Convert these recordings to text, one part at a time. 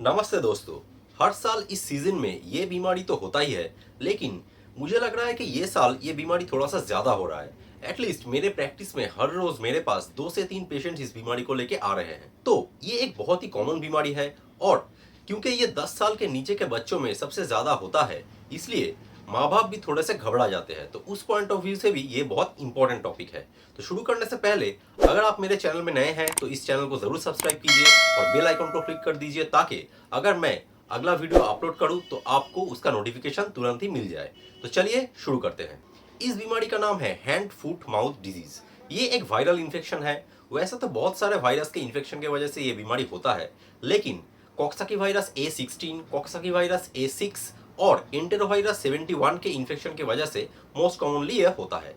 नमस्ते दोस्तों। हर साल इस सीजन में ये बीमारी तो होता ही है, लेकिन मुझे लग रहा है कि ये साल ये बीमारी थोड़ा सा ज्यादा हो रहा है। एटलीस्ट मेरे प्रैक्टिस में हर रोज मेरे पास 2 से 3 पेशेंट्स इस बीमारी को लेके आ रहे हैं। तो ये एक बहुत ही कॉमन बीमारी है, और क्योंकि ये 10 साल के नीचे के बच्चों में सबसे ज्यादा होता है, इसलिए माँ बाप भी थोड़े से घबरा जाते हैं। तो उस पॉइंट ऑफ व्यू से भी ये बहुत इंपॉर्टेंट टॉपिक है। तो शुरू करने से पहले अगर आप मेरे चैनल में नए हैं तो इस चैनल को जरूर सब्सक्राइब कीजिए और बेल आइकन को क्लिक कर दीजिए, ताकि अगर मैं अगला वीडियो अपलोड करूं तो आपको उसका नोटिफिकेशन तुरंत ही मिल जाए। तो चलिए शुरू करते हैं। इस बीमारी का नाम है हैंड फुट माउथ डिजीज। ये एक वायरल इन्फेक्शन है। वैसे तो बहुत सारे वायरस के इन्फेक्शन की वजह से ये बीमारी होता है, लेकिन कॉक्साकी वायरस A16, कॉक्साकी वायरस A6 और एंटेरोवायरस 71 के इन्फेक्शन की वजह से मोस्ट कॉमनली यह होता है।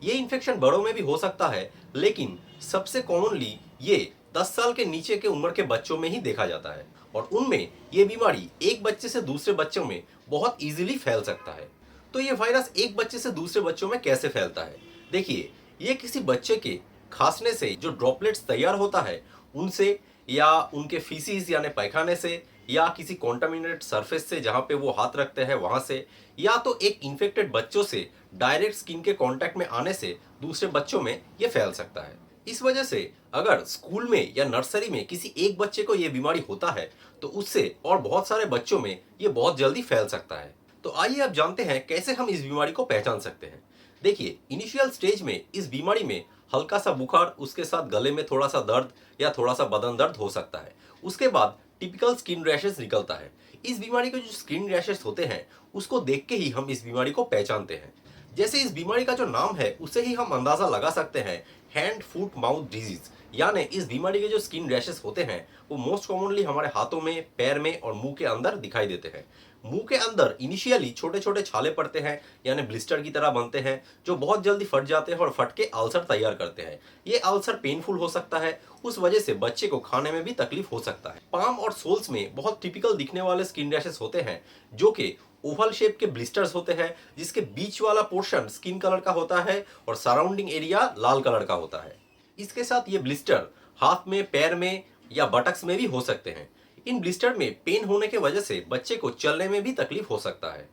ये इन्फेक्शन बड़ों में भी हो सकता है, लेकिन सबसे कॉमनली ये 10 साल के नीचे के उम्र के बच्चों में ही देखा जाता है, और उनमें ये बीमारी एक बच्चे से दूसरे बच्चों में बहुत इजीली फैल सकता है। तो ये वायरस एक बच्चे से दूसरे बच्चों में कैसे फैलता है? देखिए, ये किसी बच्चे के खांसने से जो ड्रॉपलेट्स तैयार होता है उनसे, या उनके फीसिस यानी पैखाने से, या किसी कॉन्टामिनेटेड सरफेस से जहां पे वो हाथ रखते हैं वहां से, या तो एक इन्फेक्टेड बच्चों से डायरेक्ट स्किन के कांटेक्ट में आने से दूसरे बच्चों में ये फैल सकता है। इस वजह से अगर स्कूल में या नर्सरी में किसी एक बच्चे को ये बीमारी होता है तो उससे और बहुत सारे बच्चों में ये बहुत जल्दी फैल सकता है। तो आइए अब जानते हैं कैसे हम इस बीमारी को पहचान सकते हैं। देखिए, इनिशियल स्टेज में इस बीमारी में हल्का सा बुखार, उसके साथ गले में थोड़ा सा दर्द या थोड़ा सा बदन दर्द हो सकता है। उसके बाद टिपिकल स्किन रैशेस निकलता है। इस बीमारी के जो स्किन रैशेस होते हैं उसको देख के ही हम इस बीमारी को पहचानते हैं। जैसे इस बीमारी का जो नाम है उससे ही हम अंदाजा लगा सकते हैं, हैंड फुट माउथ डिजीज। यानी इस बीमारी के जो स्किन रैशेस होते हैं वो मोस्ट कॉमनली हमारे हाथों में, पैर में और मुंह के अंदर दिखाई देते हैं। मुंह के अंदर इनिशियली छोटे छोटे छाले पड़ते हैं, यानी ब्लिस्टर की तरह बनते हैं, जो बहुत जल्दी फट जाते हैं और फट के अल्सर तैयार करते हैं। ये अल्सर पेनफुल हो सकता है, उस वजह से बच्चे को खाने में भी तकलीफ हो सकता है। पाम और सोल्स में बहुत टिपिकल दिखने वाले स्किन रैशेस होते हैं, जो कि ओवल शेप के ब्लिस्टर्स होते हैं, जिसके बीच वाला पोर्शन स्किन कलर का होता है और सराउंडिंग एरिया लाल कलर का होता है। इसके साथ ये ब्लिस्टर हाथ में, पैर में या बटक्स में भी हो सकते हैं। इन ब्लिस्टर में पेन होने के वजह से बच्चे को चलने में भी तकलीफ हो सकता है।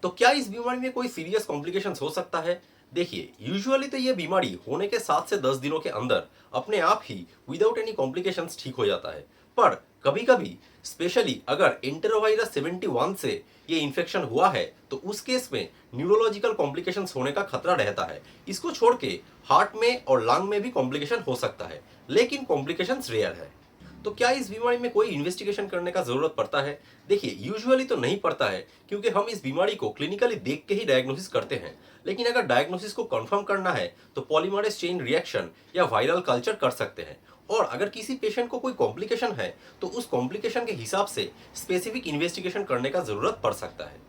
तो क्या इस बीमारी में कोई सीरियस कॉम्प्लिकेशंस हो सकता है? देखिए, यूजुअली तो ये बीमारी होने के 7 से 10 दिनों के अंदर अपने आप ही विदाउट एनी कॉम्प्लिकेशंस ठीक हो जाता है। पर कभी कभी, स्पेशली अगर एंटेरोवायरस 71 से ये इन्फेक्शन हुआ है, तो उस केस में न्यूरोलॉजिकल कॉम्प्लिकेशंस होने का खतरा रहता है। इसको छोड़ के हार्ट में और लंग में भी कॉम्प्लिकेशन हो सकता है, लेकिन कॉम्प्लिकेशंस रेयर है। तो क्या इस बीमारी में कोई इन्वेस्टिगेशन करने का जरूरत पड़ता है? देखिए, यूजुअली तो नहीं पड़ता है, क्योंकि हम इस बीमारी को क्लिनिकली देख के ही डायग्नोसिस करते हैं। लेकिन अगर डायग्नोसिस को कंफर्म करना है तो पॉलीमरेज चेन रिएक्शन या वायरल कल्चर कर सकते हैं। और अगर किसी पेशेंट को कोई कॉम्प्लिकेशन है तो उस कॉम्प्लिकेशन के हिसाब से स्पेसिफिक इन्वेस्टिगेशन करने का जरूरत पड़ सकता है।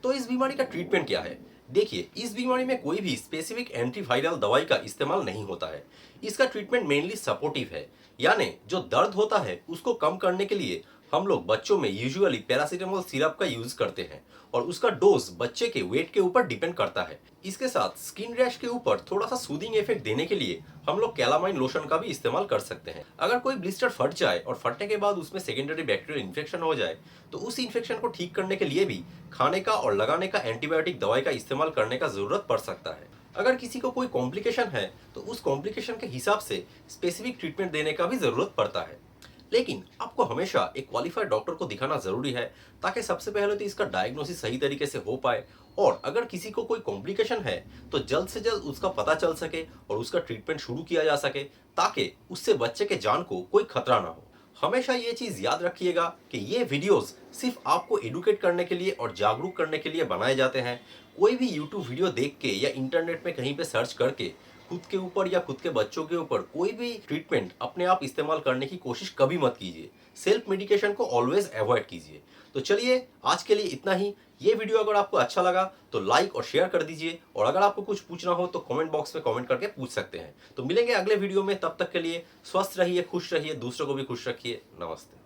तो इस बीमारी का ट्रीटमेंट क्या है? देखिए, इस बीमारी में कोई भी स्पेसिफिक एंटीवायरल दवाई का इस्तेमाल नहीं होता है। इसका ट्रीटमेंट मेनली सपोर्टिव है, यानी जो दर्द होता है उसको कम करने के लिए हम लोग बच्चों में यूजुअली पैरासीटामोल सिरप का यूज करते हैं, और उसका डोज बच्चे के वेट के ऊपर डिपेंड करता है। इसके साथ स्किन रैश के ऊपर थोड़ा सा सूदिंग इफेक्ट देने के लिए हम लोग कैलामाइन लोशन का भी इस्तेमाल कर सकते हैं। अगर कोई ब्लिस्टर फट जाए और फटने के बाद उसमें सेकेंडरी बैक्टीरियल इन्फेक्शन हो जाए, तो उस इन्फेक्शन को ठीक करने के लिए भी खाने का और लगाने का एंटीबायोटिक दवाई का इस्तेमाल करने का जरूरत पड़ सकता है। अगर किसी को कोई कॉम्प्लिकेशन है तो उस कॉम्प्लिकेशन के हिसाब से स्पेसिफिक ट्रीटमेंट देने का भी जरूरत पड़ता है। लेकिन आपको हमेशा एक क्वालिफाइड डॉक्टर को दिखाना जरूरी है, ताकि सबसे पहले तो इसका डायग्नोसिस सही तरीके से हो पाए, और अगर किसी को कोई कॉम्प्लिकेशन है तो जल्द से जल्द उसका पता चल सके और उसका ट्रीटमेंट शुरू किया जा सके, ताकि उससे बच्चे के जान को कोई खतरा ना हो। हमेशा ये चीज याद रखिएगा कि ये वीडियोस सिर्फ आपको एडुकेट करने के लिए और जागरूक करने के लिए बनाए जाते हैं। कोई भी यूट्यूब वीडियो देख के या इंटरनेट में कहीं पे सर्च करके खुद के ऊपर या खुद के बच्चों के ऊपर कोई भी ट्रीटमेंट अपने आप इस्तेमाल करने की कोशिश कभी मत कीजिए। सेल्फ मेडिकेशन को ऑलवेज अवॉइड कीजिए। तो चलिए, आज के लिए इतना ही। ये वीडियो अगर आपको अच्छा लगा तो लाइक और शेयर कर दीजिए, और अगर आपको कुछ पूछना हो तो कमेंट बॉक्स में कमेंट करके पूछ सकते हैं। तो मिलेंगे अगले वीडियो में, तब तक के लिए स्वस्थ रहिए, खुश रहिए, दूसरों को भी खुश रखिए। नमस्ते।